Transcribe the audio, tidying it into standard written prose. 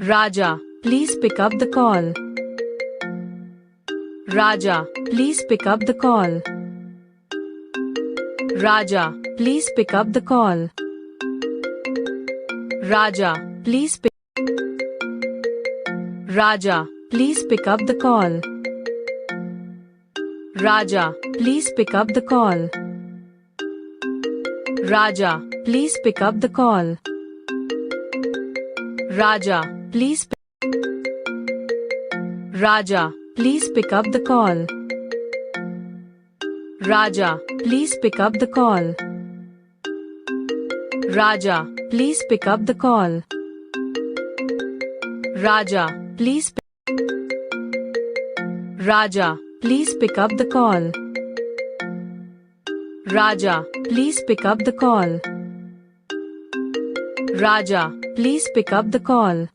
Raja, please pick up the call. Raja, please pick up the call. Raja, please pick up the call. Raja, please pick. Raja, please pick up the call. Raja, please pick up the call. Raja, please pick up the call. Raja, please. Raja, please pick up the call. Raja, please pick up the call. Raja, please pick up the call. Raja, please. Raja, please pick up the call. Raja, please pick up the call. Raja, please pick up the call.